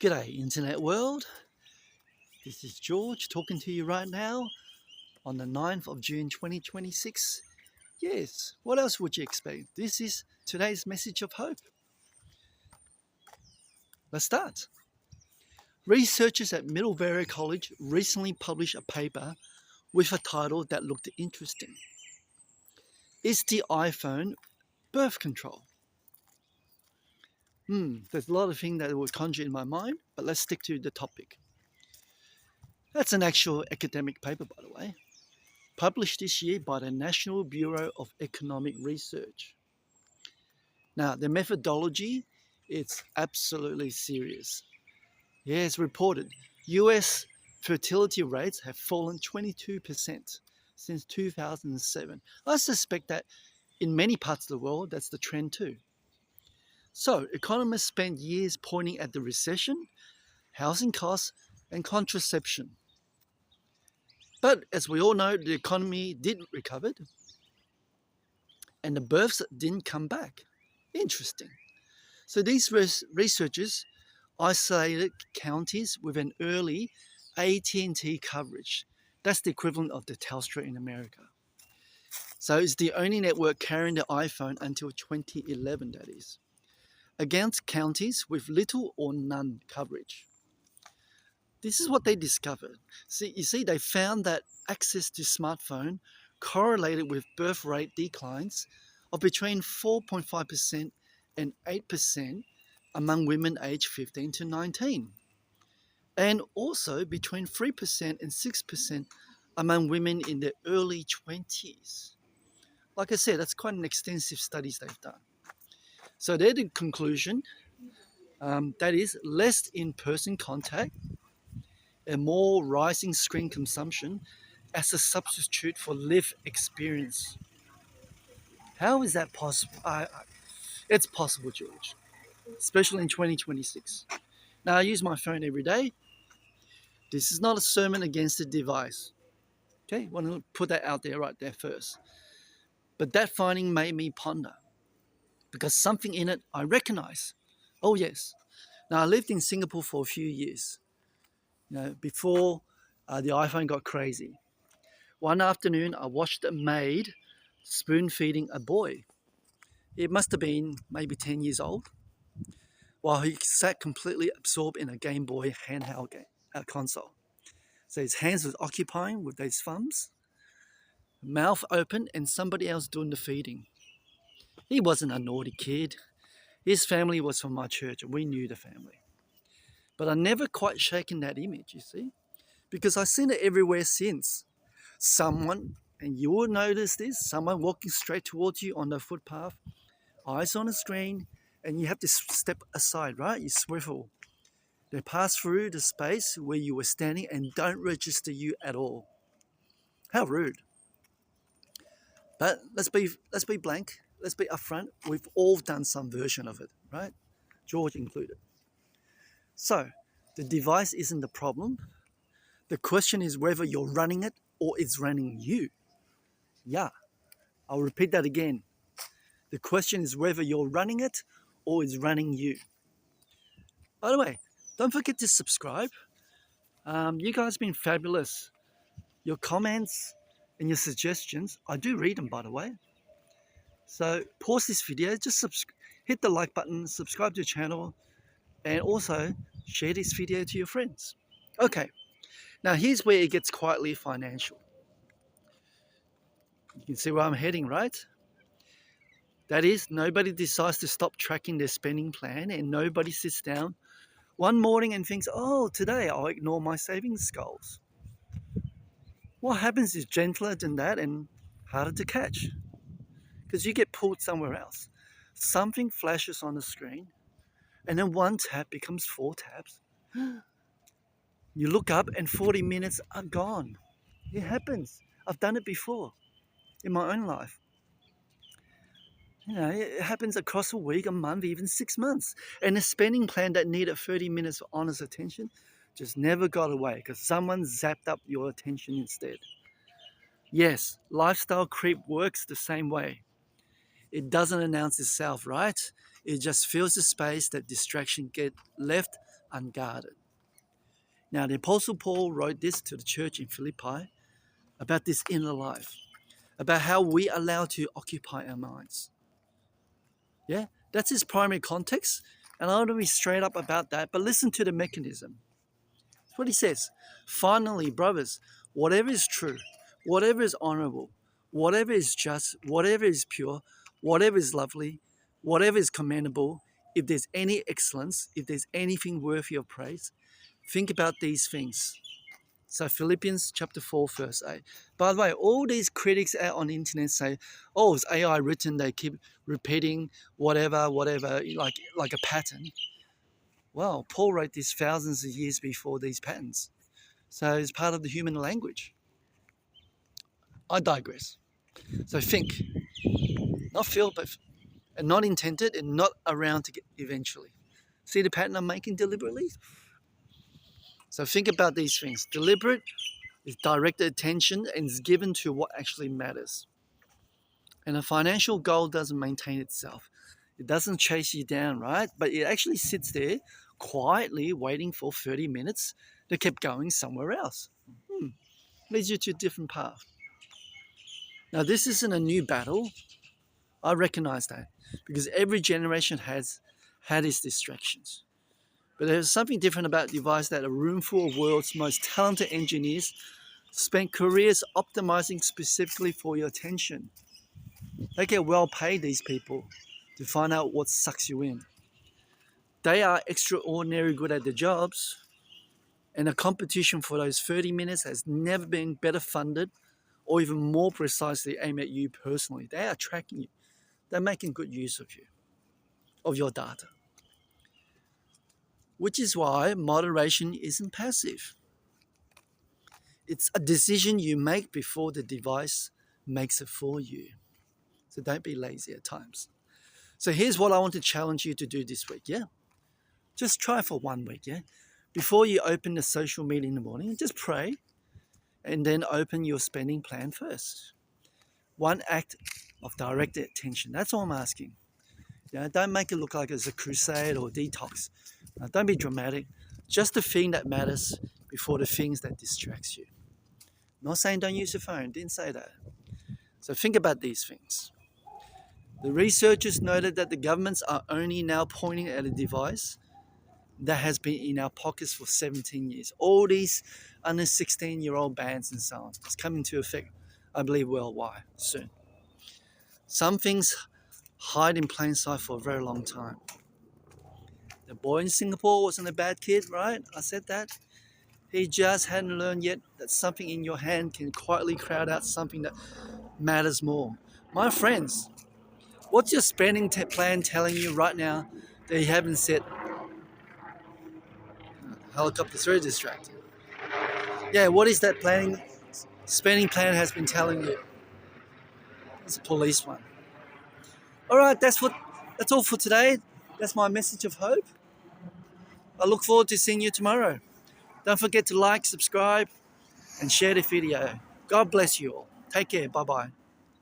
G'day Internet world, this is George talking to you right now on the 9th of June 2026. Yes, what else would you expect? This is today's message of hope. Let's start. Researchers at Middlebury College recently published a paper with a title that looked interesting. Is the iPhone birth control? There's a lot of things that would conjure in my mind, but let's stick to the topic. That's an actual academic paper, by the way, published this year by the National Bureau of Economic Research. Now, the methodology, it's absolutely serious. It's reported US fertility rates have fallen 22% since 2007. I suspect that in many parts of the world, that's the trend too. So, economists spent years pointing at the recession, housing costs, and contraception. But as we all know, the economy did recover and the births didn't come back. Interesting. So these researchers isolated counties with an early AT&T coverage. That's the equivalent of the Telstra in America. So it's the only network carrying the iPhone until 2011, that is, against counties with little or none coverage. This is what they discovered. You see, they found that access to smartphone correlated with birth rate declines of between 4.5% and 8% among women aged 15 to 19, and also between 3% and 6% among women in their early 20s. Like I said, that's quite an extensive studies they've done. So they're the conclusion, that is less in-person contact and more rising screen consumption as a substitute for lived experience. How is that possible? It's possible, George, especially in 2026. Now, I use my phone every day. This is not a sermon against the device. Okay, I want to put that out there right there first. But that finding made me ponder, because something in it I recognize. Oh yes. Now, I lived in Singapore for a few years, before the iPhone got crazy. One afternoon, I watched a maid spoon feeding a boy. It must have been maybe 10 years old, while he sat completely absorbed in a Game Boy handheld console. So his hands was occupying with those thumbs, mouth open, and somebody else doing the feeding. He wasn't a naughty kid. His family was from my church, and we knew the family. But I never quite shaken that image, you see, because I've seen it everywhere since. Someone, and you will notice this, someone walking straight towards you on the footpath, eyes on the screen, and you have to step aside, right? You swivel. They pass through the space where you were standing and don't register you at all. How rude. But let's be blank. Let's be upfront. We've all done some version of it, right? George included. So, the device isn't the problem. The question is whether you're running it or it's running you. Yeah, I'll repeat that again. The question is whether you're running it or it's running you. By the way, don't forget to subscribe. You guys have been fabulous. Your comments and your suggestions, I do read them, by the way. So pause this video, just hit the like button, subscribe to the channel, and also share this video to your friends. Okay, now here's where it gets quietly financial. You can see where I'm heading, right? That is, nobody decides to stop tracking their spending plan, and nobody sits down one morning and thinks, oh, today I'll ignore my savings goals. What happens is gentler than that and harder to catch, because you get pulled somewhere else. Something flashes on the screen, and then one tab becomes 4 tabs. You look up and 40 minutes are gone. It happens. I've done it before in my own life. It happens across a week, a month, even 6 months. And a spending plan that needed 30 minutes of honest attention just never got away because someone zapped up your attention instead. Yes, lifestyle creep works the same way. It doesn't announce itself, right? It just fills the space that distraction get left unguarded. Now, the Apostle Paul wrote this to the church in Philippi about this inner life, about how we allow to occupy our minds. Yeah, that's his primary context, and I want to be straight up about that, but listen to the mechanism. That's what he says. Finally, brothers, whatever is true, whatever is honourable, whatever is just, whatever is pure, whatever is lovely, whatever is commendable, if there's any excellence, if there's anything worthy of praise, think about these things. So Philippians chapter 4, verse 8. By the way, all these critics out on the internet say, oh, it's AI written, they keep repeating whatever, like a pattern. Well, Paul wrote this thousands of years before these patterns. So it's part of the human language. I digress. So think, not feel, but and not intended and not around to get eventually. See the pattern I'm making deliberately? So think about these things. Deliberate is directed attention and is given to what actually matters. And a financial goal doesn't maintain itself. It doesn't chase you down, right? But it actually sits there quietly waiting for 30 minutes to keep going somewhere else. Leads you to a different path. Now, this isn't a new battle. I recognize that because every generation has had its distractions. But there's something different about the device that a room full of world's most talented engineers spent careers optimizing specifically for your attention. They get well paid, these people, to find out what sucks you in. They are extraordinarily good at their jobs, and the competition for those 30 minutes has never been better funded or even more precisely aimed at you personally. They are tracking you. They're making good use of you, of your data. Which is why moderation isn't passive. It's a decision you make before the device makes it for you. So don't be lazy at times. So here's what I want to challenge you to do this week, yeah? Just try for 1 week, yeah? Before you open the social media in the morning, just pray and then open your spending plan first. One act of direct attention. That's all I'm asking. Don't make it look like it's a crusade or a detox. Don't be dramatic. Just the thing that matters before the things that distracts you. Not saying don't use your phone. Didn't say that. So think about these things. The researchers noted that the governments are only now pointing at a device that has been in our pockets for 17 years. All these under 16-year-old bans and so on. It's coming to effect, I believe, worldwide soon. Some things hide in plain sight for a very long time. The boy in Singapore wasn't a bad kid, right? I said that. He just hadn't learned yet that something in your hand can quietly crowd out something that matters more. My friends, what's your spending plan telling you right now that you haven't set? Helicopter's very distracting. Yeah, what is that spending plan has been telling you? It's a police one. All right, that's all for today. That's my message of hope. I look forward to seeing you tomorrow. Don't forget to like, subscribe, and share the video. God bless you all. Take care. Bye-bye.